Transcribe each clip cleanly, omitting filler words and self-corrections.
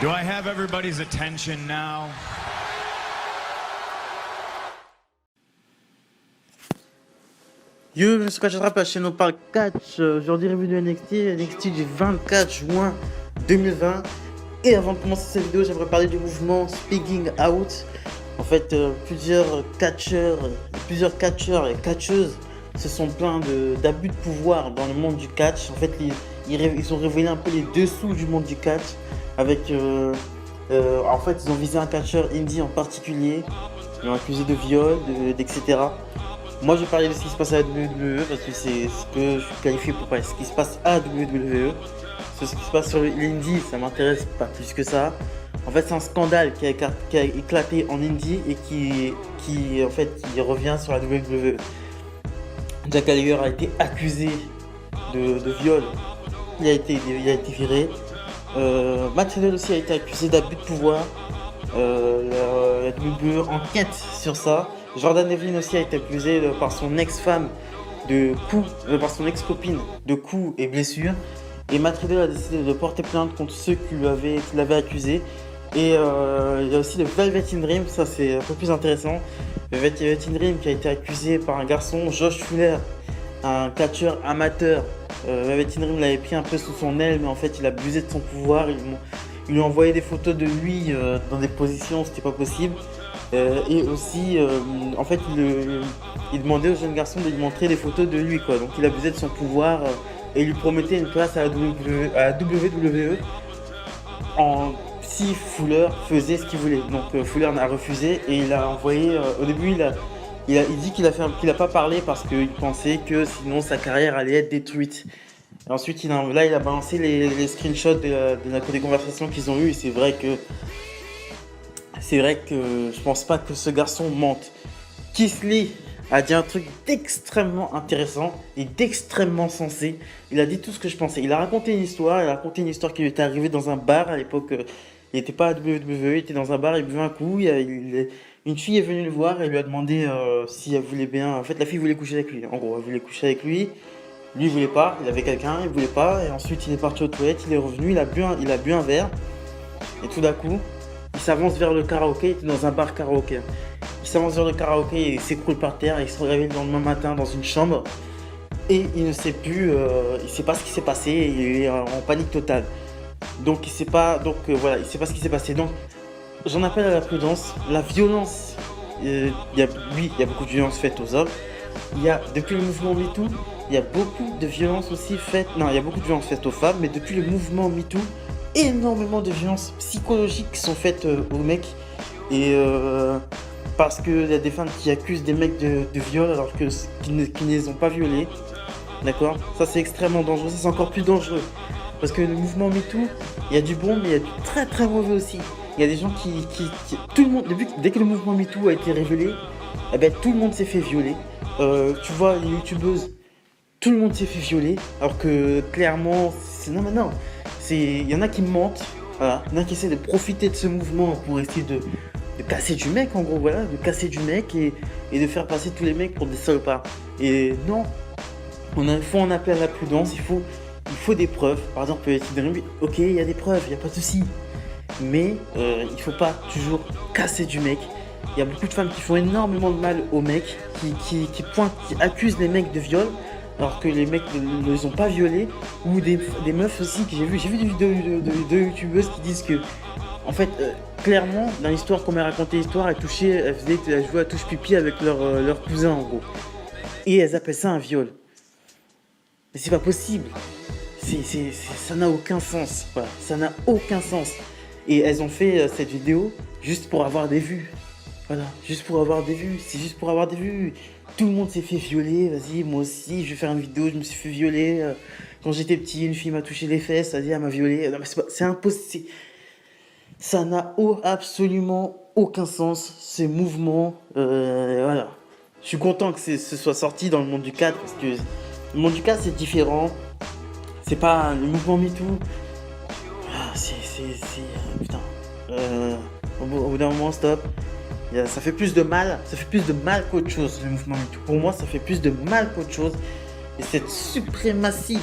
Do I have everybody's attention now? Yo, Monsieur Catch Attrape, la chaîne on parle catch. Aujourd'hui, revue de NXT du 24 juin 2020. Et avant de commencer cette vidéo, j'aimerais parler du mouvement Speaking Out. En fait, plusieurs catcheurs et catcheuses se sont plaints d'abus de pouvoir dans le monde du catch. En fait, ils ont révélé un peu les dessous du monde du catch. Avec, en fait, ils ont visé un catcheur indie en particulier. Ils l'ont accusé de viol, etc. Moi, je vais parler de ce qui se passe à la WWE parce que c'est ce que je suis qualifié pour parler. Ce qui se passe à la WWE, ce qui se passe sur l'indie, ça m'intéresse pas plus que ça. En fait, c'est un scandale qui a éclaté en indie et qui revient sur la WWE. Jack Gallagher a été accusé de viol. Il a été viré. Matt Riddle aussi a été accusé d'abus de pouvoir. La WWE enquête sur ça. Jordan Devlin aussi a été accusé par son ex-femme par son ex-copine de coups et blessures. Et Matt Riddle a décidé de porter plainte contre ceux qui l'avaient accusé. Et il y a aussi le Velvet in Dream, ça c'est un peu plus intéressant. Le Velvet in Dream qui a été accusé par un garçon, Josh Fuller, un catcheur amateur. Velvet in Dream l'avait pris un peu sous son aile, mais en fait il a abusé de son pouvoir. Il lui a envoyé des photos de lui dans des positions, c'était pas possible. Et aussi, en fait, il demandait au jeune garçon de lui montrer des photos de lui, quoi. Donc il abusait de son pouvoir et il lui promettait une place à la WWE si Fuller faisait ce qu'il voulait. Donc Fuller a refusé et il a envoyé. Au début, il dit qu'il a pas parlé parce qu'il pensait que sinon sa carrière allait être détruite. Et ensuite, il a balancé les screenshots des conversations qu'ils ont eues et c'est vrai que je pense pas que ce garçon mente. Keith Lee a dit un truc d'extrêmement intéressant et d'extrêmement sensé. Il a dit tout ce que je pensais. Il a raconté une histoire qui lui était arrivée dans un bar à l'époque. Il n'était pas à WWE, il était dans un bar, il buvait un coup. Une fille est venue le voir et lui a demandé si elle voulait bien. En fait, la fille voulait coucher avec lui. En gros, elle voulait coucher avec lui. Lui, il voulait pas. Il avait quelqu'un, il voulait pas. Et ensuite, il est parti aux toilettes, il est revenu, il a bu un verre. Et tout d'un coup, il s'avance vers le karaoké, il était dans un bar karaoké. Il s'avance vers le karaoké et il s'écroule par terre et il se réveille le lendemain matin dans une chambre. Et il ne sait plus, il sait pas ce qui s'est passé et il est en panique totale. Donc il sait pas ce qui s'est passé. Donc j'en appelle à la prudence. La violence, il y a beaucoup de violence faite aux hommes. Depuis le mouvement MeToo, il y a beaucoup de violence aussi faite. Non, il y a beaucoup de violence faite aux femmes, mais depuis le mouvement MeToo, énormément de violences psychologiques qui sont faites aux mecs et parce qu'il y a des femmes qui accusent des mecs de viol alors qu'ils ne les ont pas violés, d'accord. Ça c'est extrêmement dangereux, ça c'est encore plus dangereux parce que le mouvement MeToo, il y a du bon mais il y a du très très mauvais aussi. Il y a des gens tout le monde, dès que le mouvement MeToo a été révélé, eh ben, tout le monde s'est fait violer. Tu vois les youtubeuses, tout le monde s'est fait violer alors que clairement non. Il y en a qui mentent, voilà. Il y en a qui essaient de profiter de ce mouvement pour essayer de casser du mec, en gros, voilà, de casser du mec et de faire passer tous les mecs pour des salopards. Et non, il faut en appeler à la prudence, il faut des preuves. Par exemple, ok, il y a des preuves, il n'y a pas de souci. Mais il faut pas toujours casser du mec. Il y a beaucoup de femmes qui font énormément de mal aux mecs, qui accusent les mecs de viol. Alors que les mecs ne les ont pas violés, ou des meufs aussi que j'ai vu des vidéos de youtubeuses qui disent que, en fait, clairement, dans l'histoire, comme elle racontait l'histoire, elle jouait à touche pipi avec leur cousin en gros. Et elles appellent ça un viol. Mais c'est pas possible. Ça n'a aucun sens. Voilà, ça n'a aucun sens. Et elles ont fait cette vidéo juste pour avoir des vues. Voilà, juste pour avoir des vues. C'est juste pour avoir des vues. Tout le monde s'est fait violer, vas-y, moi aussi, je vais faire une vidéo, je me suis fait violer. Quand j'étais petit, une fille m'a touché les fesses, vas-y, elle m'a violé. Non, mais c'est impossible. Ça n'a absolument aucun sens, ces mouvements. Voilà. Je suis content que ce soit sorti dans le monde du catch, parce que le monde du catch, c'est différent. C'est pas le mouvement MeToo. Putain. Au bout d'un moment, stop. Ça fait plus de mal qu'autre chose, le mouvement MeToo. Pour moi, ça fait plus de mal qu'autre chose. Et cette suprématie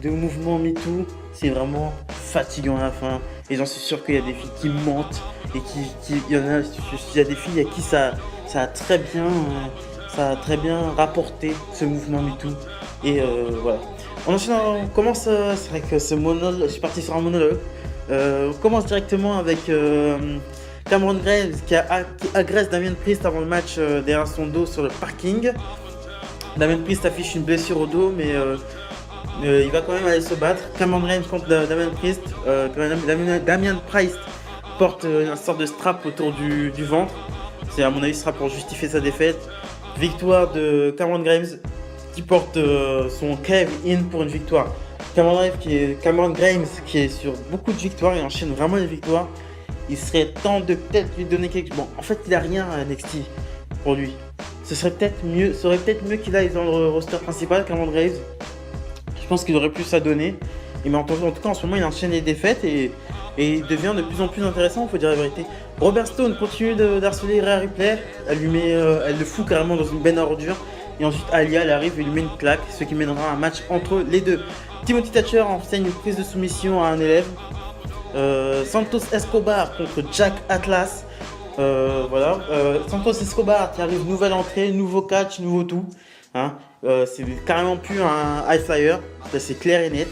de mouvement MeToo, c'est vraiment fatigant à la fin. Et j'en suis sûr qu'il y a des filles qui mentent et il y en a, il y a des filles à qui ça a très bien rapporté ce mouvement MeToo. Et voilà. On commence, c'est vrai que ce monologue, je suis parti sur un monologue. On commence directement avec Cameron Graves qui agresse Damien Priest avant le match derrière son dos sur le parking. Damien Priest affiche une blessure au dos, mais il va quand même aller se battre. Cameron Graves contre Damien Priest. Damien Priest porte une sorte de strap autour du ventre. C'est à mon avis ce sera pour justifier sa défaite. Victoire de Cameron Graves qui porte son cave in pour une victoire. Cameron Graves qui est sur beaucoup de victoires, il enchaîne vraiment les victoires. Il serait temps de peut-être lui donner quelque chose. Bon, en fait, il a rien à NXT pour lui. Ça aurait peut-être mieux qu'il aille dans le roster principal, Cameron Graves. Je pense qu'il aurait plus à donner. Mais en tout cas, en ce moment, il enchaîne les défaites et il devient de plus en plus intéressant, il faut dire la vérité. Robert Stone continue d'harceler Rhea Ripley. Elle le fout carrément dans une benne à ordures. Et ensuite, Alia, elle arrive et lui met une claque, ce qui mènera un match entre les deux. Timothy Thatcher enseigne une prise de soumission à un élève. Santos Escobar contre Jack Atlas. Voilà. Santos Escobar qui arrive, nouvelle entrée, nouveau catch, nouveau tout. Hein. C'est carrément plus un high flyer, c'est clair et net.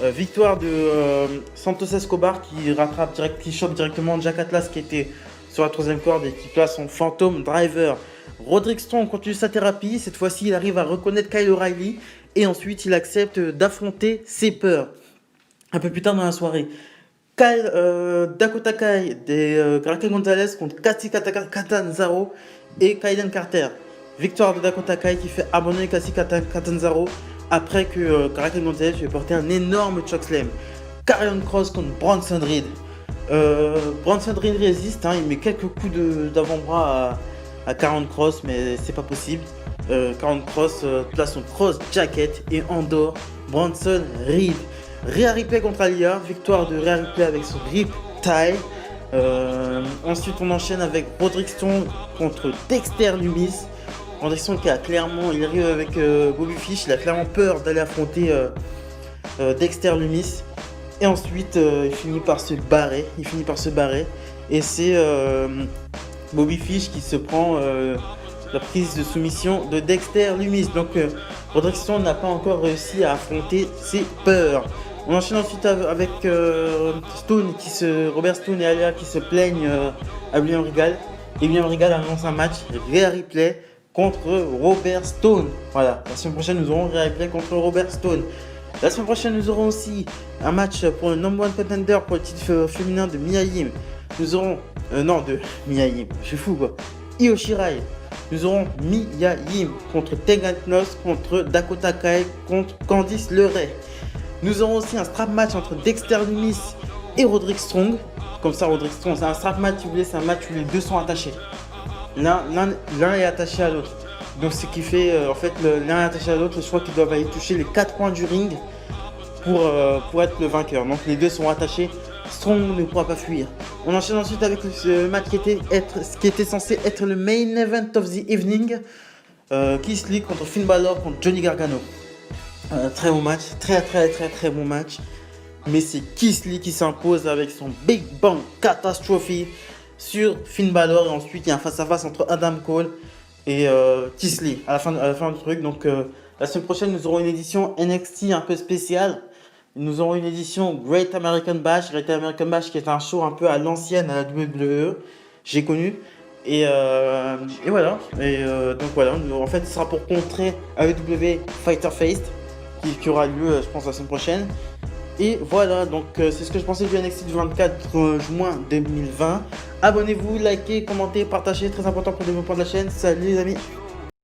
Victoire de Santos Escobar qui chope directement Jack Atlas qui était sur la troisième corde et qui place son Phantom Driver. Roderick Strong continue sa thérapie, cette fois-ci il arrive à reconnaître Kyle O'Reilly et ensuite il accepte d'affronter ses peurs. Un peu plus tard dans la soirée, Dakota Kai des Raquel Gonzalez contre Kacy Catanzaro et Kaiden Carter. Victoire de Dakota Kai qui fait abandonner Kacy Catanzaro après que Raquel Gonzalez lui ait porté un énorme chokeslam. Karrion Kross contre Bronson Reed. Bronson Reed résiste, hein, il met quelques coups d'avant-bras à Karrion Kross, mais c'est pas possible. Karrion Kross place son cross jacket et endort Bronson Reed. Rhea Ripley contre Alia, victoire de Rhea Ripley avec son rip tie. Ensuite on enchaîne avec Roderick Strong contre Dexter Lumis. Roderick Strong qui a clairement, il arrive avec Bobby Fish, il a clairement peur d'aller affronter Dexter Lumis. Et ensuite il finit par se barrer. Et c'est Bobby Fish qui se prend la prise de soumission de Dexter Lumis. Donc Roderick Strong n'a pas encore réussi à affronter ses peurs. On enchaîne ensuite avec Robert Stone et Alia qui se plaignent à William Regal. Et William Regal annonce un match Rhea Ripley contre Robert Stone. Voilà, la semaine prochaine nous aurons Rhea Ripley contre Robert Stone. La semaine prochaine nous aurons aussi un match pour le number one contender pour le titre féminin de Mia Yim. Nous aurons... de Mia Yim, je suis fou quoi. Io Shirai. Nous aurons Mia Yim contre Tegan Knox contre Dakota Kai contre Candice LeRae. Nous aurons aussi un strap match entre Dexter Lumis et Roderick Strong. Comme ça, Roderick Strong, c'est un strap match, si vous voulez, c'est un match où les deux sont attachés. L'un est attaché à l'autre. Donc ce qui fait, l'un est attaché à l'autre, je crois qu'ils doivent aller toucher les 4 points du ring pour être le vainqueur. Donc les deux sont attachés, Strong ne pourra pas fuir. On enchaîne ensuite avec ce match qui était censé être le main event of the evening. Keith Lee contre Finn Balor contre Johnny Gargano. Très bon match, très bon match. Mais c'est Keith Lee qui s'impose avec son Big Bang Catastrophe sur Finn Balor. Et ensuite il y a un face à face entre Adam Cole et Keith Lee à la fin du truc. Donc la semaine prochaine nous aurons une édition NXT un peu spéciale. Nous aurons une édition Great American Bash. Great American Bash qui est un show un peu à l'ancienne à la WWE. J'ai connu. Et voilà. Donc voilà. En fait ce sera pour contrer AEW Fighter Fest qui aura lieu je pense la semaine prochaine. Et voilà, donc c'est ce que je pensais du NXT du 24 juin 2020. Abonnez-vous, likez, commentez, partagez, très important pour le développement de la chaîne. Salut les amis.